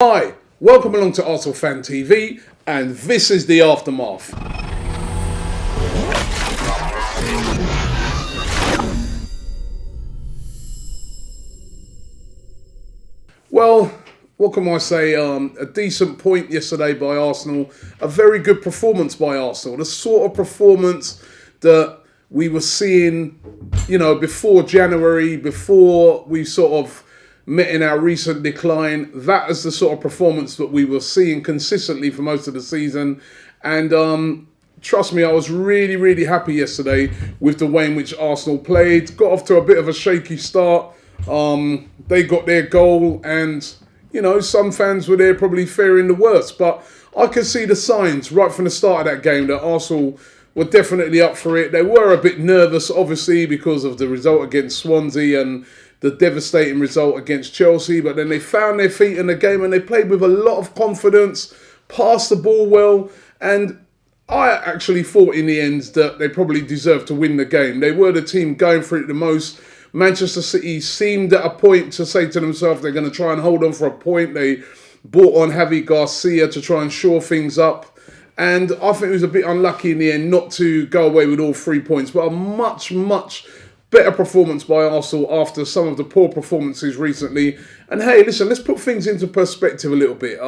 Hi, welcome along to Arsenal Fan TV, and this is the aftermath. Well, what can I say? A decent point yesterday by Arsenal, a very good performance by Arsenal. The sort of performance that we were seeing, before January, before we sort of met in our recent decline. That is the sort of performance that we were seeing consistently for most of the season. And trust me, I was really, really happy yesterday with the way in which Arsenal played. Got off to a bit of a shaky start. They got their goal, and some fans were there probably fearing the worst. But I could see the signs right from the start of that game that Arsenal were definitely up for it. They were a bit nervous, obviously, because of the result against Swansea and the devastating result against Chelsea, but then they found their feet in the game and they played with a lot of confidence, passed the ball well, and I actually thought in the end that they probably deserved to win the game. They were the team going for it the most. Manchester City seemed at a point to say to themselves they're going to try and hold on for a point. They brought on Javi Garcia to try and shore things up. And I think it was a bit unlucky in the end not to go away with all 3 points, but a much better performance by Arsenal after some of the poor performances recently. And hey, listen, let's put things into perspective a little bit.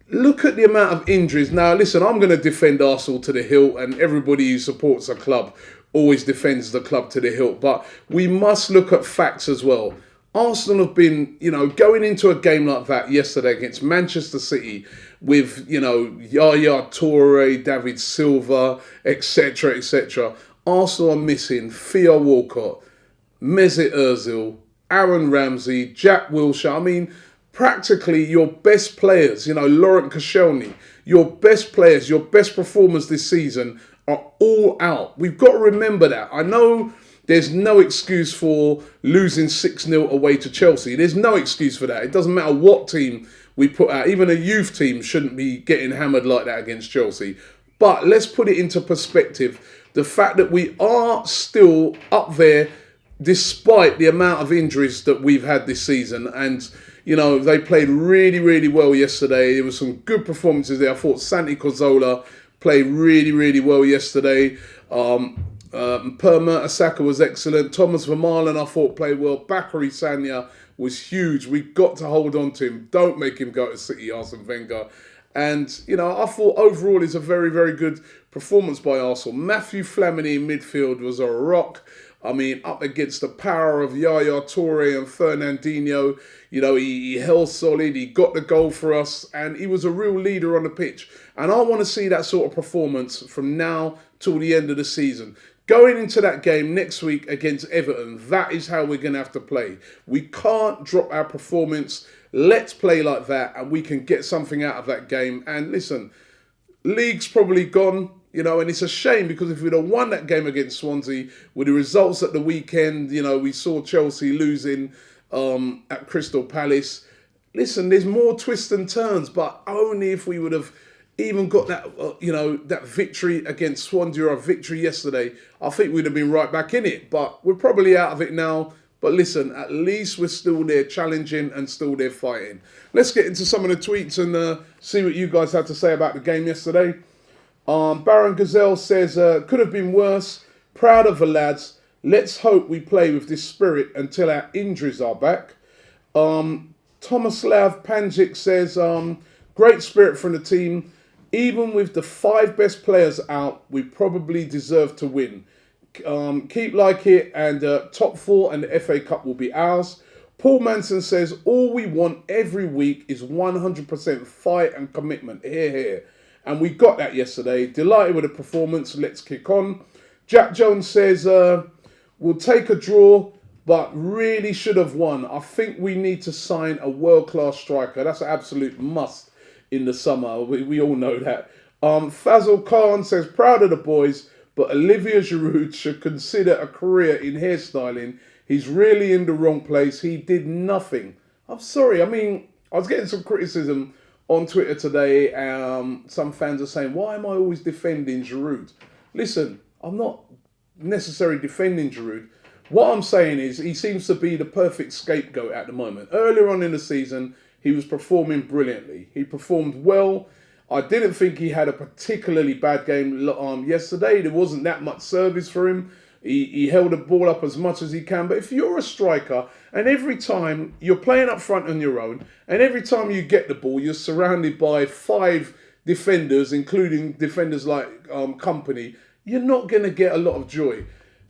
Look at the amount of injuries. Now, listen, I'm going to defend Arsenal to the hilt, and everybody who supports a club always defends the club to the hilt. But we must look at facts as well. Arsenal have been, going into a game like that yesterday against Manchester City with, Yaya Toure, David Silva, etc. Arsenal are missing Theo Walcott, Mesut Ozil, Aaron Ramsey, Jack Wilshere. I mean, practically your best players, Laurent Koscielny, your best players, your best performers this season are all out. We've got to remember that. I know there's no excuse for losing 6-0 away to Chelsea. There's no excuse for that. It doesn't matter what team we put out. Even a youth team shouldn't be getting hammered like that against Chelsea. But let's put it into perspective. The fact that we are still up there despite the amount of injuries that we've had this season. And, they played really, really well yesterday. There were some good performances there. I thought Santi Cazorla played really, really well yesterday. Per Mertesacker was excellent. Thomas Vermaelen, I thought, played well. Bakary Sagna was huge. We've got to hold on to him. Don't make him go to City, Arsene Wenger. And, I thought overall it's a very, very good performance by Arsenal. Matthew Flamini in midfield was a rock. I mean, up against the power of Yaya Toure and Fernandinho. He held solid, he got the goal for us, and he was a real leader on the pitch. And I want to see that sort of performance from now till the end of the season. Going into that game next week against Everton, that is how we're going to have to play. We can't drop our performance. Let's play like that, and we can get something out of that game. And listen, league's probably gone, and it's a shame because if we'd have won that game against Swansea with the results at the weekend, we saw Chelsea losing at Crystal Palace. Listen, there's more twists and turns, but only if we would have even got that, that victory against Swansea or a victory yesterday, I think we'd have been right back in it. But we're probably out of it now. But listen, at least we're still there challenging and still there fighting. Let's get into some of the tweets and see what you guys had to say about the game yesterday. Baron Gazelle says, could have been worse. Proud of the lads. Let's hope we play with this spirit until our injuries are back. Tomislav Panjic says, great spirit from the team. Even with the 5 best players out, we probably deserve to win. Keep like it, and top 4 and the FA Cup will be ours. Paul Manson says, all we want every week is 100% fight and commitment. Here. And we got that yesterday. Delighted with the performance. Let's kick on. Jack Jones says, we'll take a draw, but really should have won. I think we need to sign a world-class striker. That's an absolute must in the summer. We all know that. Fazal Khan says, proud of the boys, but Olivier Giroud should consider a career in hairstyling. He's really in the wrong place. He did nothing. I'm sorry. I mean, I was getting some criticism on Twitter today. Some fans are saying, why am I always defending Giroud? Listen, I'm not necessarily defending Giroud. What I'm saying is he seems to be the perfect scapegoat at the moment. Earlier on in the season, he was performing brilliantly. He performed well. I didn't think he had a particularly bad game yesterday. There wasn't that much service for him. He held the ball up as much as he can. But if you're a striker and every time you're playing up front on your own and every time you get the ball, you're surrounded by 5 defenders, including defenders like Company, you're not going to get a lot of joy.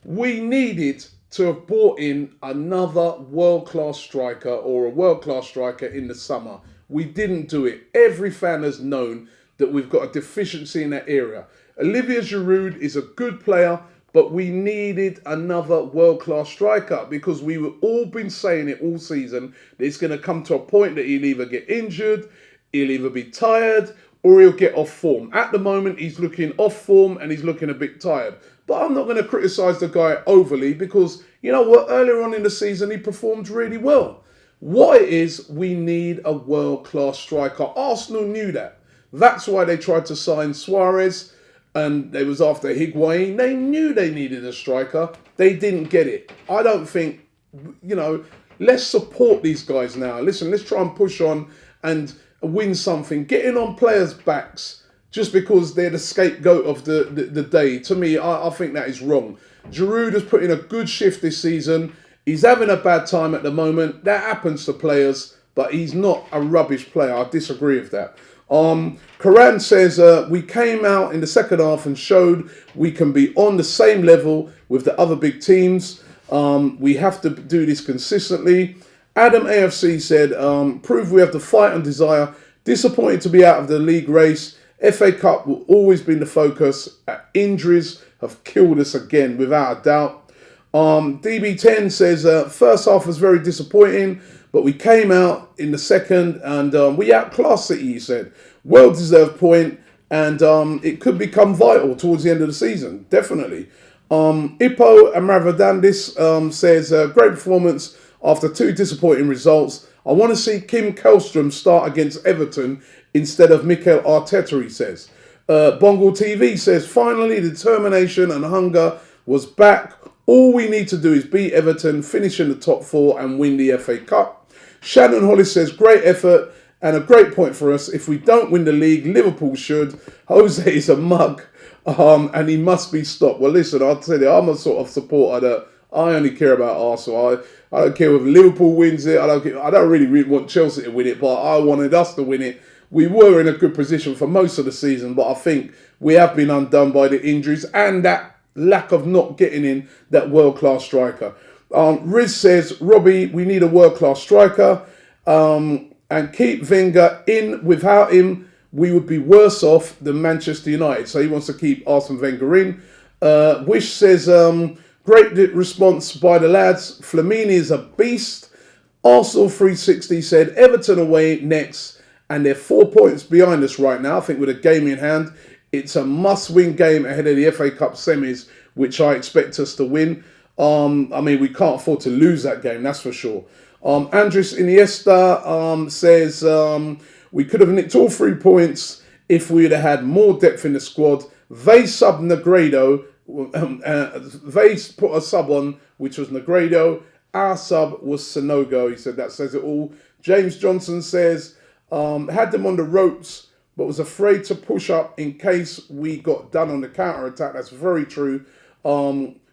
We needed to have brought in another world-class striker or a world-class striker in the summer. We didn't do it. Every fan has known that we've got a deficiency in that area. Olivier Giroud is a good player, but we needed another world-class striker because we were all been saying it all season that it's going to come to a point that he'll either get injured, he'll either be tired, or he'll get off form. At the moment, he's looking off form and he's looking a bit tired. But I'm not going to criticise the guy overly because, you know what, earlier on in the season, he performed really well. What it is, we need a world-class striker. Arsenal knew that. That's why they tried to sign Suarez, and it was after Higuain. They knew they needed a striker. They didn't get it. I don't think, let's support these guys now. Listen, let's try and push on and win something. Getting on players' backs just because they're the scapegoat of the day, to me, I think that is wrong. Giroud has put in a good shift this season. He's having a bad time at the moment. That happens to players, but he's not a rubbish player. I disagree with that. Karan says, we came out in the second half and showed we can be on the same level with the other big teams. We have to do this consistently. Adam AFC said, prove we have the fight and desire. Disappointed to be out of the league race. FA Cup will always be the focus. Injuries have killed us again, without a doubt. DB10 says, first half was very disappointing, but we came out in the second and we outclassed City, he said. Well-deserved point, and it could become vital towards the end of the season, definitely. Ippo Amravadandis says, great performance after 2 disappointing results. I want to see Kim Källström start against Everton instead of Mikel Arteta, he says. Bongo TV says, finally, determination and hunger was back. All we need to do is beat Everton, finish in the top 4 and win the FA Cup. Shannon Hollis says, great effort and a great point for us. If we don't win the league, Liverpool should. Jose is a mug and he must be stopped. Well, listen, I'll tell you, I'm a sort of supporter that I only care about Arsenal. I don't care if Liverpool wins it. I don't really want Chelsea to win it, but I wanted us to win it. We were in a good position for most of the season, but I think we have been undone by the injuries and that lack of not getting in that world-class striker. Riz says, Robbie, we need a world-class striker and keep Wenger in. Without him, we would be worse off than Manchester United. So he wants to keep Arsene Wenger in. Wish says, great response by the lads. Flamini is a beast. Arsenal 360 said, Everton away next. And they're 4 points behind us right now. I think with a game in hand, it's a must-win game ahead of the FA Cup semis, which I expect us to win. We can't afford to lose that game, that's for sure. Andres Iniesta says, we could have nicked all 3 points if we'd have had more depth in the squad. They sub Negredo. They put a sub on, which was Negredo. Our sub was Sonogo. He said that says it all. James Johnson says, had them on the ropes, but was afraid to push up in case we got done on the counter-attack. That's very true.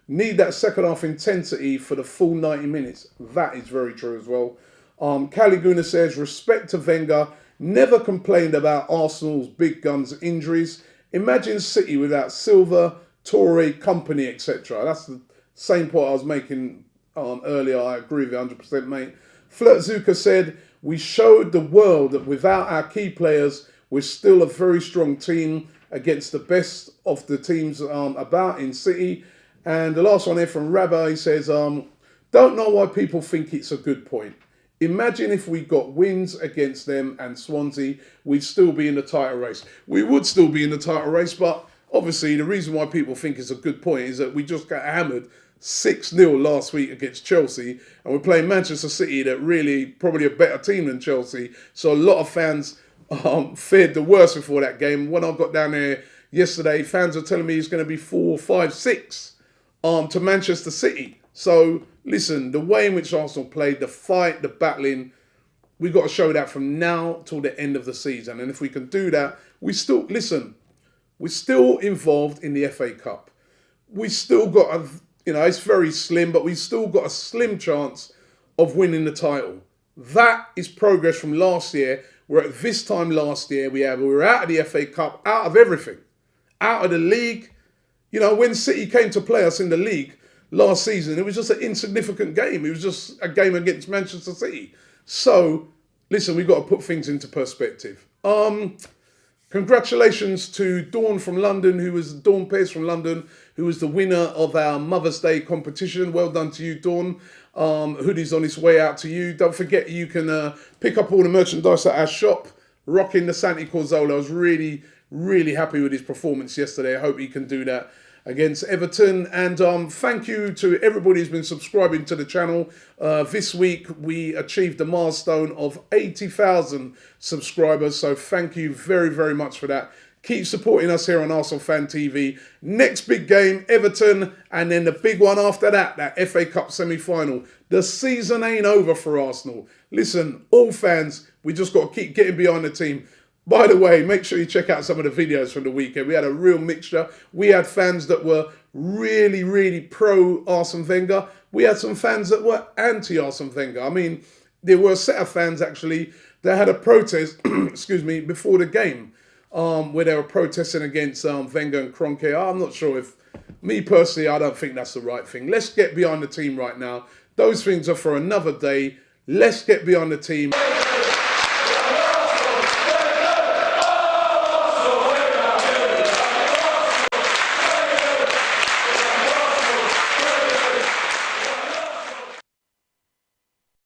Need that second half intensity for the full 90 minutes. That is very true as well. Caliguna says, respect to Wenger. Never complained about Arsenal's big guns injuries. Imagine City without Silva, Torre, Company, etc. That's the same point I was making earlier. I agree with you 100%, mate. Flirtzuka said, we showed the world that without our key players, we're still a very strong team against the best of the teams about in City. And the last one here from Rabbi says, don't know why people think it's a good point. Imagine if we got wins against them and Swansea, we'd still be in the title race. We would still be in the title race, but obviously the reason why people think it's a good point is that we just got hammered 6-0 last week against Chelsea, and we're playing Manchester City, that really probably a better team than Chelsea. So a lot of fans feared the worst before that game. When I got down there yesterday, fans are telling me it's going to be 4, 5, 6 to Manchester City. So listen, the way in which Arsenal played, the fight, the battling, we've got to show that from now till the end of the season. And if we can do that, we're still involved in the FA Cup. We still got it's very slim, but we still got a slim chance of winning the title. That is progress from last year, where at this time last year we were out of the FA Cup, out of everything, out of the league. When City came to play us in the league last season, it was just an insignificant game. It was just a game against Manchester City. So, listen, we've got to put things into perspective. Congratulations to Dawn from London, Dawn Pierce from London, who was the winner of our Mother's Day competition. Well done to you, Dawn. Hoodie's on its way out to you. Don't forget you can pick up all the merchandise at our shop, rocking the Santi Cazorla. I was really, really happy with his performance yesterday. I hope he can do that against Everton. And thank you to everybody who's been subscribing to the channel. This week we achieved the milestone of 80,000 subscribers. So thank you very, very much for that. Keep supporting us here on Arsenal Fan TV. Next big game, Everton, and then the big one after that FA Cup semi-final. The season ain't over for Arsenal. Listen, all fans, we just got to keep getting behind the team. By the way, make sure you check out some of the videos from the weekend. We had a real mixture. We had fans that were really, really pro Arsene Wenger. We had some fans that were anti Arsene Wenger. I mean, there were a set of fans actually that had a protest, excuse me, before the game, where they were protesting against Wenger and Kroenke. I'm not sure if, me personally, I don't think that's the right thing. Let's get behind the team right now. Those things are for another day. Let's get behind the team.